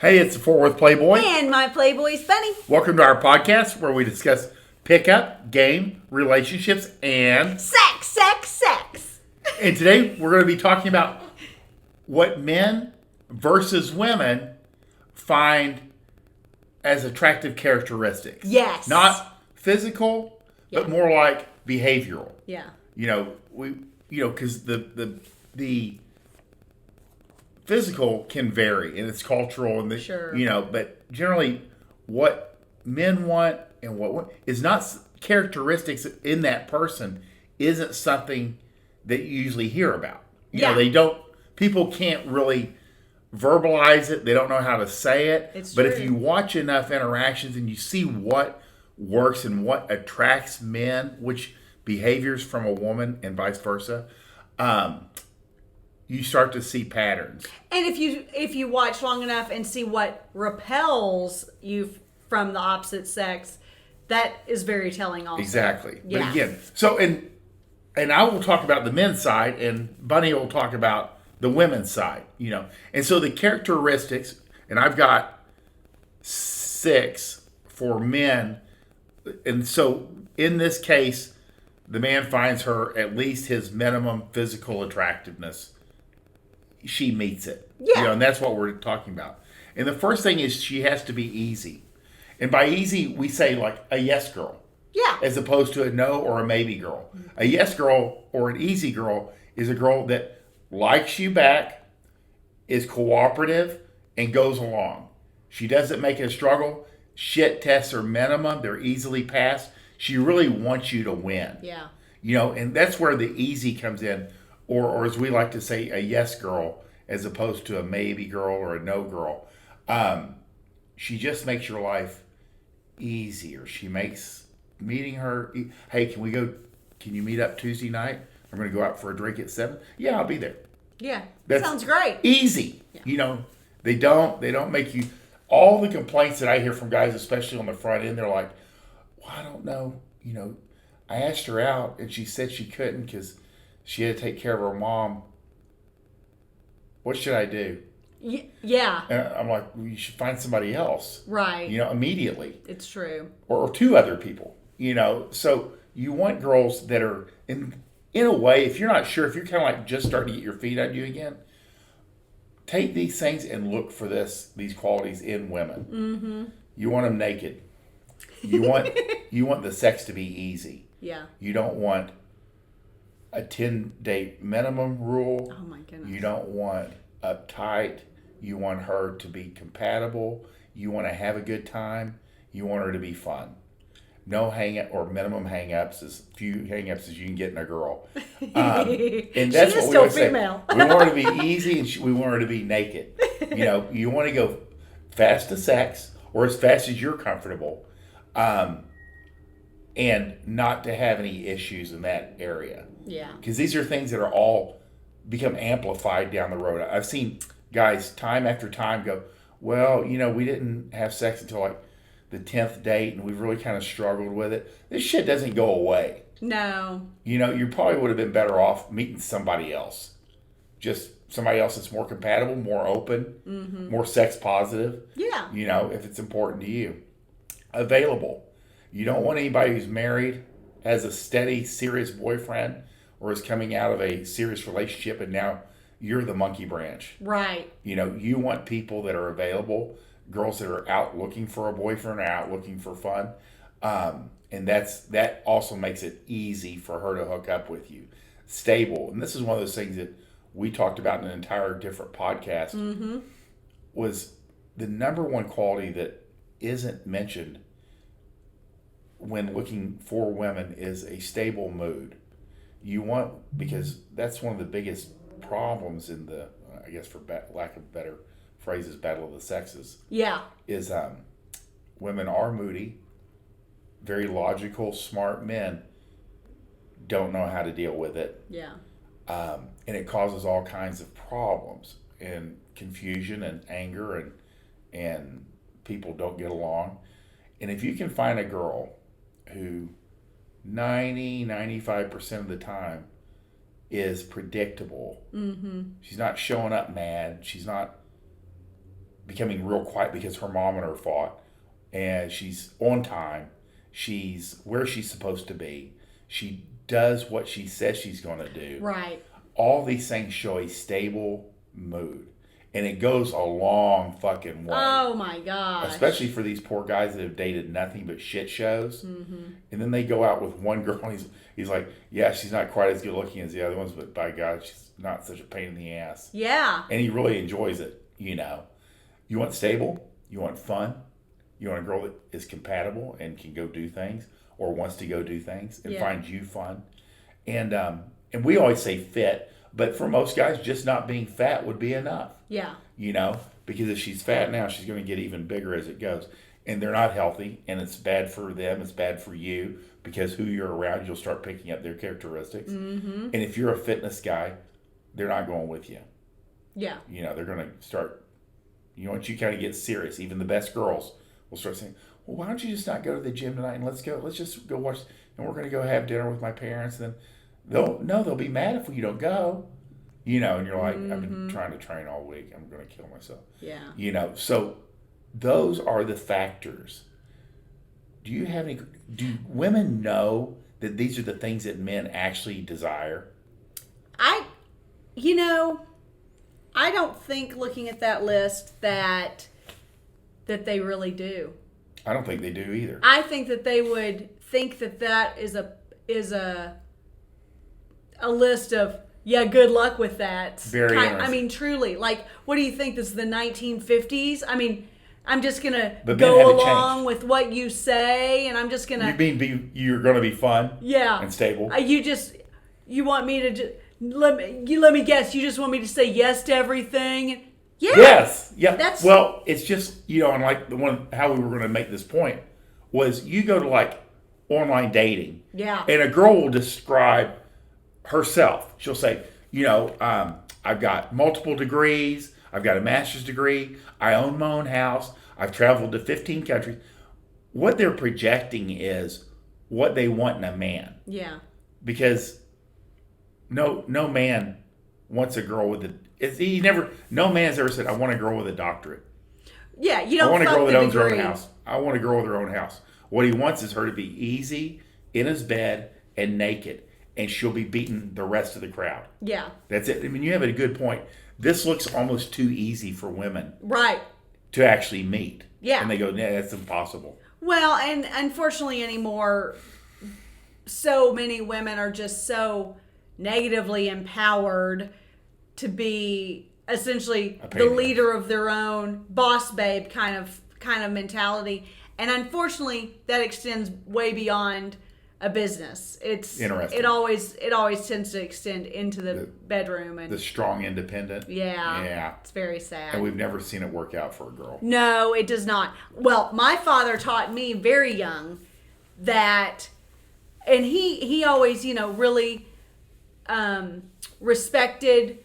Hey, it's the Fort Worth Playboy. And my Playboys Bunny. Welcome to our podcast where we discuss pickup, game, relationships, and Sex. And today we're going to be talking about what men versus women find as attractive characteristics. Yes. Not physical, but more like behavioral. Yeah. Because the physical can vary and it's cultural and Sure. But generally what men want and what is not characteristics in that person isn't something that you usually hear about. People can't really verbalize it. They don't know how to say it. It's but true. If you watch enough interactions and you see what works and what attracts men, which behaviors from a woman and vice versa, you start to see patterns. And if you watch long enough and see what repels you from the opposite sex, that is very telling also. Exactly. Yeah. But again, and I will talk about the men's side and Bunny will talk about the women's side, And so the characteristics, and I've got 6 for men. And so in this case, the man finds her at least his minimum physical attractiveness. She meets it. Yeah. And that's what we're talking about. And the first thing is she has to be easy. And by easy, we say like a yes girl. Yeah. As opposed to a no or a maybe girl. A yes girl or an easy girl is a girl that likes you back, is cooperative, and goes along. She doesn't make it a struggle. Shit tests are minimum. They're easily passed. She really wants you to win. Yeah. And that's where the easy comes in. Or as we like to say, a yes girl as opposed to a maybe girl or a no girl. She just makes your life easier. She makes meeting her, hey, can you meet up Tuesday night? I'm going to go out for a drink at 7. Yeah, I'll be there. Yeah. That sounds great. Easy. Yeah. They don't make you, all the complaints that I hear from guys, especially on the front end, they're like, well, I don't know. I asked her out and she said she couldn't because she had to take care of her mom. What should I do? Yeah. And I'm like, well, you should find somebody else. Right. Immediately. It's true. Or 2 other people. So you want girls that are, in a way, if you're not sure, if you're kind of like just starting to get your feet under you again, take these things and look for these qualities in women. Mm-hmm. You want them naked. You want the sex to be easy. Yeah. You don't want a 10-date minimum rule. Oh my goodness. You don't want uptight. You want her to be compatible. You want to have a good time. You want her to be fun. No hang-up or minimum hang-ups, as few hang-ups as you can get in a girl. And that's she is what we still always say. female. We want her to be easy and we want her to be naked. You want to go fast to sex or as fast as you're comfortable. And not to have any issues in that area. Yeah. Because these are things that are all become amplified down the road. I've seen guys time after time go, well, we didn't have sex until like the 10th date and we've really kind of struggled with it. This shit doesn't go away. No. You probably would have been better off meeting somebody else. Just somebody else that's more compatible, more open, more sex positive. Yeah. If it's important to you. Available. You don't want anybody who's married, has a steady, serious boyfriend, or is coming out of a serious relationship and now you're the monkey branch. Right. You want people that are available, girls that are out looking for a boyfriend or out looking for fun. And that also makes it easy for her to hook up with you. Stable. And this is one of those things that we talked about in an entire different podcast. Was the number one quality that isn't mentioned when looking for women is a stable mood. Because that's one of the biggest problems in the, I guess for lack of better phrases, battle of the sexes. Yeah. Is women are moody, very logical, smart men don't know how to deal with it. Yeah. And it causes all kinds of problems and confusion and anger and people don't get along. And if you can find a girl who 95% of the time is predictable. Mm-hmm. She's not showing up mad. She's not becoming real quiet because her mom and her fought, and she's on time. She's where she's supposed to be. She does what she says she's going to do. Right. All these things show a stable mood. And it goes a long fucking way. Oh my gosh. Especially for these poor guys that have dated nothing but shit shows. Mm-hmm. And then they go out with one girl and he's like, yeah, she's not quite as good looking as the other ones, but by God, she's not such a pain in the ass. Yeah. And he really enjoys it, You want stable, you want fun, you want a girl that is compatible and can go do things or wants to go do things and finds you fun. And we always say fit, but for most guys, just not being fat would be enough. Yeah. Because if she's fat now, she's going to get even bigger as it goes. And they're not healthy, and it's bad for them, it's bad for you, because who you're around, you'll start picking up their characteristics. Mm-hmm. And if you're a fitness guy, they're not going with you. Yeah. They're going to start, once you kind of get serious, even the best girls will start saying, well, why don't you just not go to the gym tonight and let's just go watch, and we're going to go have dinner with my parents. And then they'll be mad if you don't go. And you're like, I've been trying to train all week. I'm going to kill myself. Yeah. So those are the factors. Do women know that these are the things that men actually desire? I don't think looking at that list that they really do. I don't think they do either. I think that they would think that is a list of, yeah, good luck with that. Very interesting. Truly. Like, what do you think? This is the 1950s? I'm just going to go along with what you say, and I'm just going to... You're going to be fun? Yeah. And stable? You want me to... let me guess, you just want me to say yes to everything? Yeah. Yes. Yeah. Well, it's just, and like how we were going to make this point was you go to like online dating. Yeah. And a girl will describe herself. She'll say, I've got multiple degrees. I've got a master's degree. I own my own house. I've traveled to 15 countries. What they're projecting is what they want in a man. Yeah. Because no man wants a girl with no man's ever said, I want a girl with a doctorate. Yeah, you don't. I want a girl that owns her own house. I want a girl with her own house. What he wants is her to be easy in his bed and naked, and she'll be beating the rest of the crowd. Yeah. That's it. You have a good point. This looks almost too easy for women. Right. To actually meet. Yeah. And they go, yeah, that's impossible. Well, and unfortunately anymore, so many women are just so negatively empowered to be essentially the leader of their own boss babe kind of mentality. And unfortunately, that extends way beyond a business. It's interesting. It always tends to extend into the bedroom and the strong independent. Yeah. It's very sad. And we've never seen it work out for a girl. No, it does not. Well, my father taught me very young that, and he always, really respected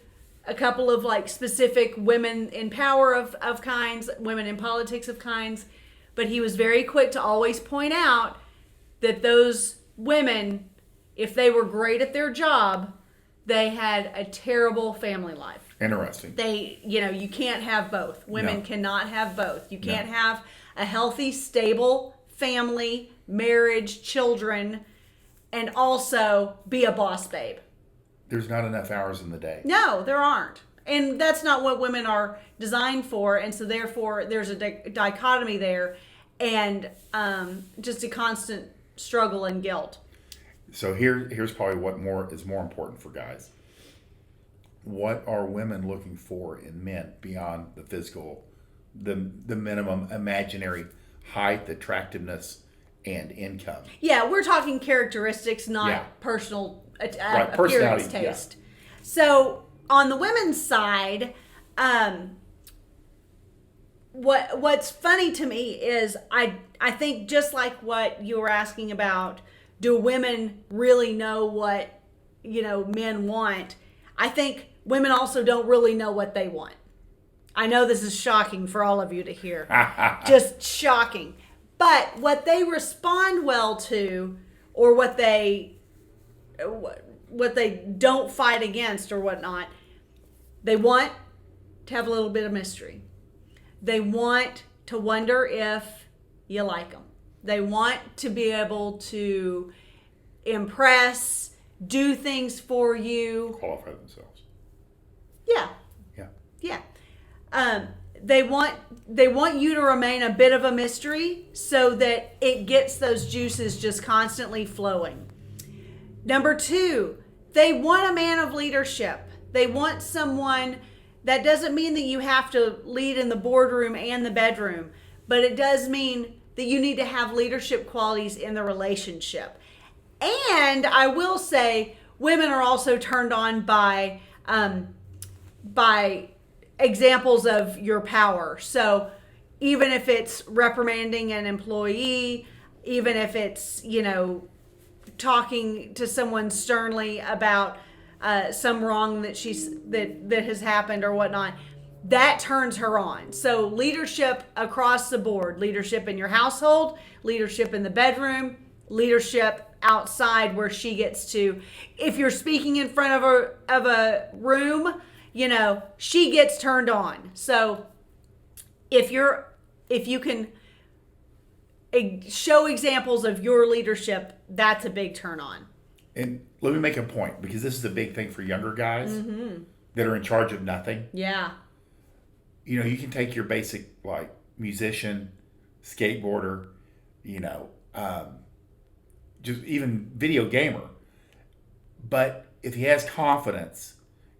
a couple of like specific women in power of kinds, women in politics of kinds, but he was very quick to always point out that those women, if they were great at their job, they had a terrible family life. Interesting. You can't have both. Women cannot have both. You can't have a healthy, stable family, marriage, children, and also be a boss babe. There's not enough hours in the day. No, there aren't. And that's not what women are designed for. And so therefore, there's a dichotomy there and just a constant struggle and guilt. So here's probably what is more important for guys. What are women looking for in men beyond the physical, the minimum imaginary height, attractiveness, and income? Yeah, we're talking characteristics, not personal appearance taste. Yeah. So on the women's side, what's funny to me is I think just like what you were asking about, do women really know what men want? I think women also don't really know what they want. I know this is shocking for all of you to hear. Just shocking. But what they respond well to, or what they don't fight against or whatnot, they want to have a little bit of mystery. They want to wonder if you like them. They want to be able to impress, do things for you. Qualify themselves. Yeah. Yeah. They want you to remain a bit of a mystery so that it gets those juices just constantly flowing. Number 2, they want a man of leadership. They want someone. That doesn't mean that you have to lead in the boardroom and the bedroom, but it does mean that you need to have leadership qualities in the relationship. And I will say, women are also turned on by examples of your power. So even if it's reprimanding an employee, even if it's, talking to someone sternly about some wrong that that has happened or whatnot, that turns her on. So leadership across the board, leadership in your household, leadership in the bedroom, leadership outside where she gets to, if you're speaking in front of a room, she gets turned on. So if you can show examples of your leadership, that's a big turn on. And let me make a point, because this is a big thing for younger guys that are in charge of nothing. Yeah. You can take your basic, like, musician, skateboarder, just even video gamer. But if he has confidence,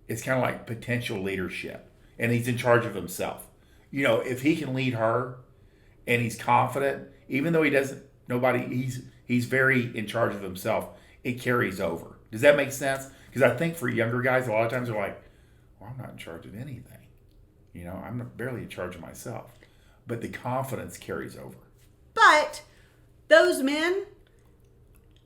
it's kind of like potential leadership, and he's in charge of himself. If he can lead her and he's confident, even though he doesn't, he's very in charge of himself, it carries over. Does that make sense? Because I think for younger guys, a lot of times they're like, well, I'm not in charge of anything. I'm barely in charge of myself. But the confidence carries over. But those men,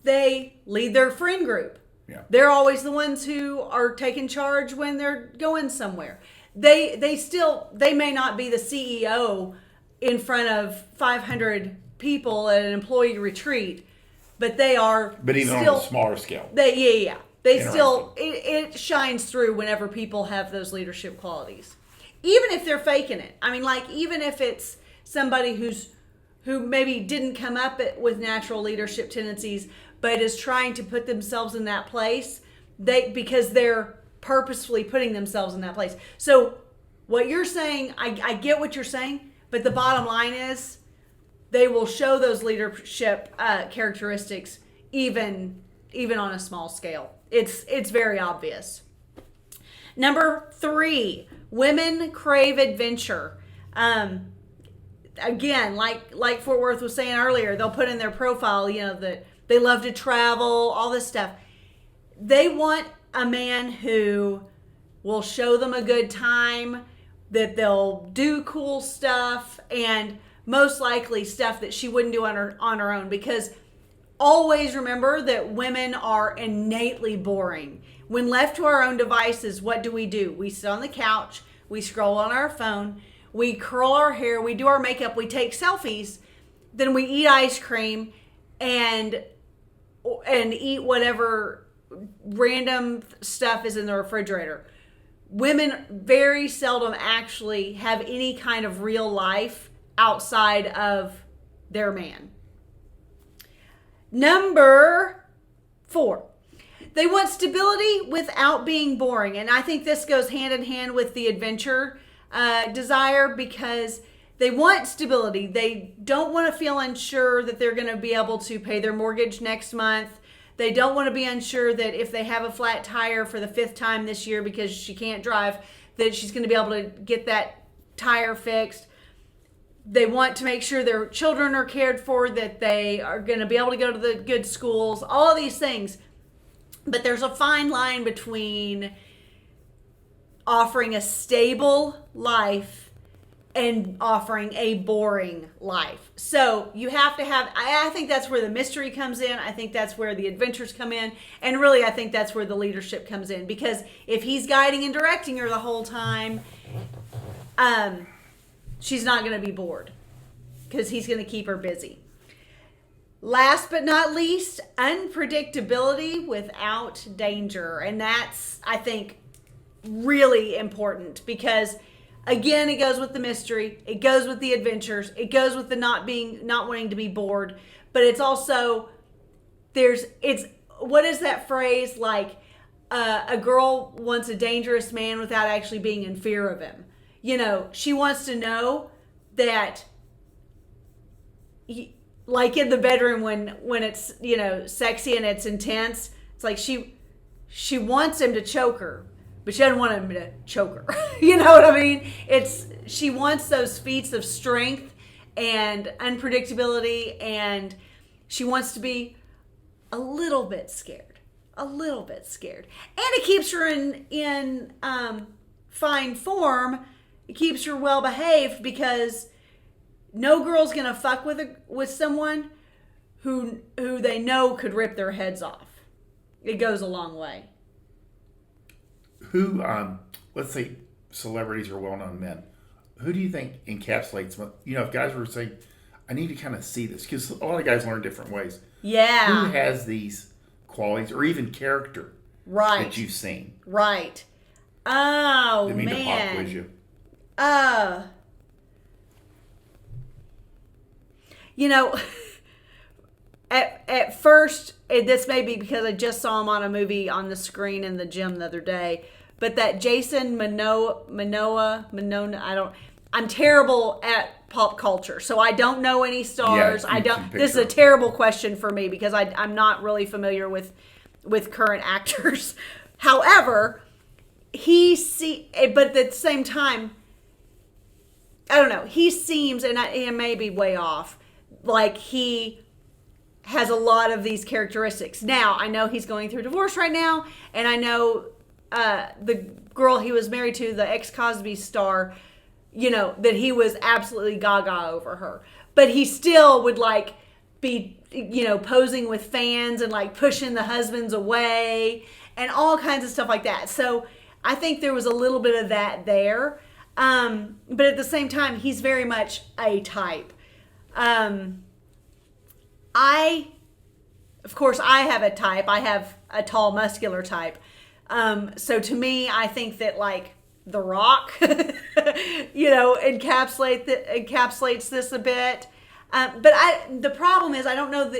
they lead their friend group. Yeah. They're always the ones who are taking charge when they're going somewhere. They may not be the CEO in front of 500 people at an employee retreat, but they are. But even still, on a smaller scale. They still, it shines through whenever people have those leadership qualities. Even if they're faking it. I mean, even if it's somebody who maybe didn't come up with natural leadership tendencies, but is trying to put themselves in that place, because they're purposefully putting themselves in that place. So what you're saying, I get what you're saying, but the bottom line is they will show those leadership characteristics even on a small scale. It's very obvious. Number 3, women crave adventure. Again, like Fort Worth was saying earlier, they'll put in their profile, that they love to travel, all this stuff. They want a man who will show them a good time, that they'll do cool stuff, and most likely stuff that she wouldn't do on her own. Because always remember that women are innately boring. When left to our own devices, what do? We sit on the couch, we scroll on our phone, we curl our hair, we do our makeup, we take selfies, then we eat ice cream and eat whatever random stuff is in the refrigerator. Women very seldom actually have any kind of real life outside of their man. Number 4, they want stability without being boring. And I think this goes hand in hand with the adventure desire, because they want stability. They don't want to feel unsure that they're going to be able to pay their mortgage next month. They don't want to be unsure that if they have a flat tire for the 5th time this year because she can't drive, that she's going to be able to get that tire fixed. They want to make sure their children are cared for, that they are going to be able to go to the good schools, all of these things. But there's a fine line between offering a stable life and offering a boring life. So you have to have, I think that's where the mystery comes in. I think that's where the adventures come in. And really, I think that's where the leadership comes in. Because if he's guiding and directing her the whole time, she's not going to be bored, because he's going to keep her busy. Last but not least, unpredictability without danger. And that's, I think, really important, because Again, it goes with the mystery. It goes with the adventures. It goes with the not wanting to be bored. But it's also, what is that phrase? Like, a girl wants a dangerous man without actually being in fear of him. You know, she wants to know that, like in the bedroom when it's, you know, sexy and it's intense, it's like she wants him to choke her, but she doesn't want him to choke her. You know what I mean? She wants those feats of strength and unpredictability, and she wants to be a little bit scared. And it keeps her in fine form. It keeps her well behaved, because no girl's gonna fuck with someone who they know could rip their heads off. It goes a long way. Who, let's say celebrities or well-known men, who do you think encapsulates, you know, if guys were saying, I need to kind of see this, because a lot of guys learn different ways. Yeah. Who has these qualities or even character that you've seen? Right. Oh, Didn't mean to pop quiz you. You know, at first, this may be because I just saw him on a movie on the screen in the gym the other day, but that Jason Momoa, I'm terrible at pop culture, so I don't know any stars. Yeah, this is a terrible question for me, because I'm not really familiar with current actors. However, but at the same time, I don't know, he seems, and I may be way off, like he has a lot of these characteristics. Now, I know he's going through divorce right now, and I know the girl he was married to, the ex-Cosby star, you know, that he was absolutely gaga over her. But he still would, like, be, you know, posing with fans and, like, pushing the husbands away and all kinds of stuff like that. So I think there was a little bit of that there. But at the same time, he's very much a type. Of course, I have a type. I have a tall, muscular type. So to me, I think that, like, The Rock, you know, encapsulates this a bit. But the problem is I don't know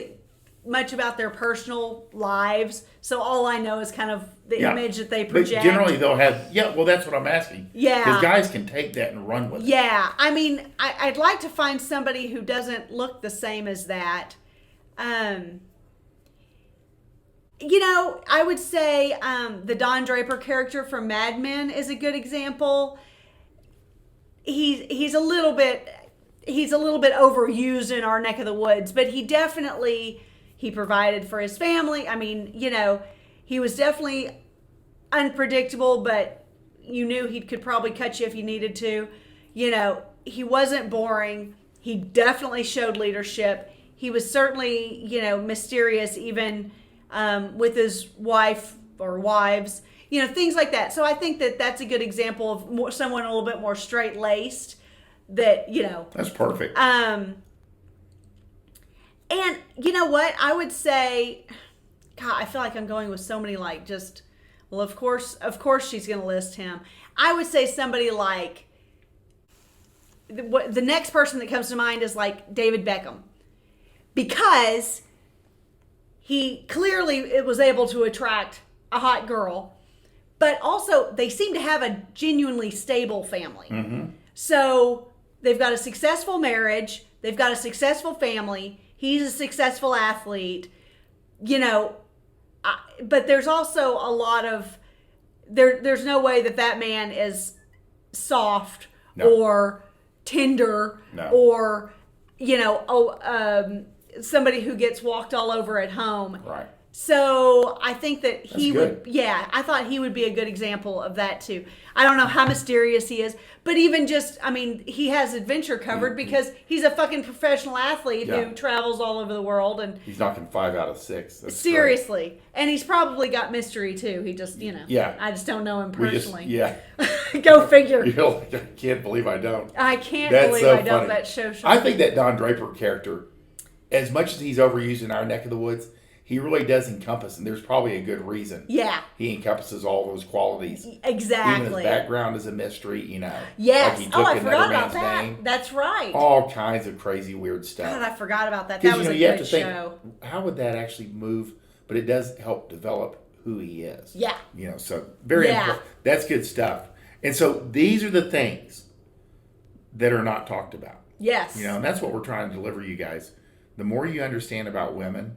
much about their personal lives. So all I know is kind of the image that they project. But generally they'll have, well, that's what I'm asking. Yeah. Because guys can take that and run with it. Yeah. I mean, I'd like to find somebody who doesn't look the same as that. You know, I would say the Don Draper character from Mad Men is a good example. He's a little bit overused in our neck of the woods, but he provided for his family. I mean, you know, he was definitely unpredictable, but you knew he could probably cut you if he needed to. You know, he wasn't boring. He definitely showed leadership. He was certainly, you know, mysterious, even with his wife or wives, you know, things like that. So I think that that's a good example of someone a little bit more straight-laced that, you know. That's perfect. And you know what? I would say, God, I feel like I'm going with so many, like, just, well, of course she's going to list him. I would say somebody like, the next person that comes to mind is like David Beckham. Because he clearly was able to attract a hot girl, but also they seem to have a genuinely stable family. Mm-hmm. So they've got a successful marriage. They've got a successful family. He's a successful athlete, you know, but there's also a lot of, there's no way that man is soft or tender or, you know, somebody who gets walked all over at home. Right. So I think that I thought he would be a good example of that too. I don't know how mysterious he is, but even just, I mean, he has adventure covered because he's a fucking professional athlete who travels all over the world, and he's knocking 5 out of 6. That's seriously. Great. And he's probably got mystery too. He just, you know, I just don't know him personally. Go figure. You know, I can't believe I don't. I can't believe I don't. That show. I think that Don Draper character, as much as he's overused in our neck of the woods, he really does encompass, and there's probably a good reason. Yeah. He encompasses all those qualities. Exactly. Even his background is a mystery, Yes. Like he I took forgot another about man's that. name. That's right. All kinds of crazy, weird stuff. God, I forgot about that. That was a you have good to think, show. how would that actually move? But it does help develop who he is. Yeah. So very important. That's good stuff. And so these are the things that are not talked about. Yes. And that's what we're trying to deliver you guys. The more you understand about women,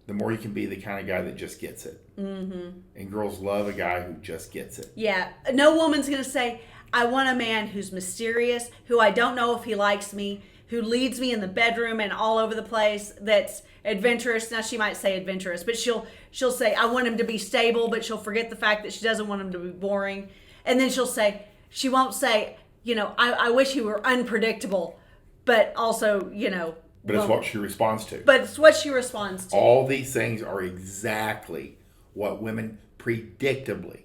the more you can be the kind of guy that just gets it. Mm-hmm. And girls love a guy who just gets it. Yeah. No woman's going to say, I want a man who's mysterious, who I don't know if he likes me, who leads me in the bedroom and all over the place, that's adventurous. Now, she might say adventurous, but she'll say, I want him to be stable, but she'll forget the fact that she doesn't want him to be boring. And then she won't say, I wish he were unpredictable, but also, But it's what she responds to. But it's what she responds to. All these things are exactly what women predictably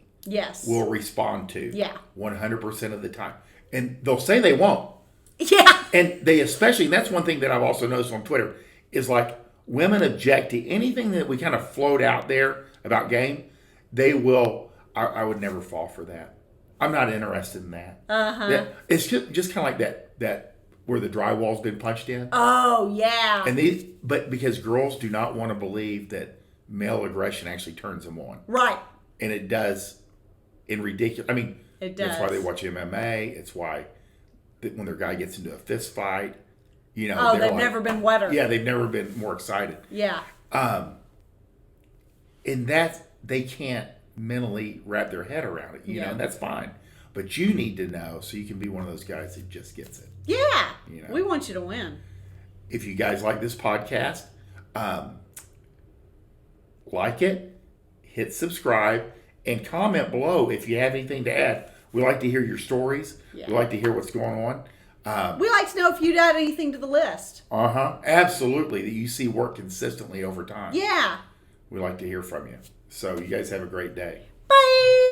will respond to. Yeah. 100% of the time. And they'll say they won't. Yeah. And they especially, and that's one thing that I've also noticed on Twitter, is like women object to anything that we kind of float out there about game. They will, I would never fall for that. I'm not interested in that. Uh-huh. It's just kind of like that where the drywall's been punched in. Oh, yeah. But because girls do not want to believe that male aggression actually turns them on. Right. And it does in ridiculous. I mean, it does. That's why they watch MMA. It's why when their guy gets into a fist fight, they've never been wetter. Yeah, they've never been more excited. Yeah. And they can't mentally wrap their head around it, and that's fine. But you need to know so you can be one of those guys that just gets it. Yeah. We want you to win. If you guys like this podcast, like it, hit subscribe, and comment below if you have anything to add. We like to hear your stories. Yeah. We like to hear what's going on. We like to know if you'd add anything to the list. Absolutely. That you see work consistently over time. Yeah. We like to hear from you. So you guys have a great day. Bye.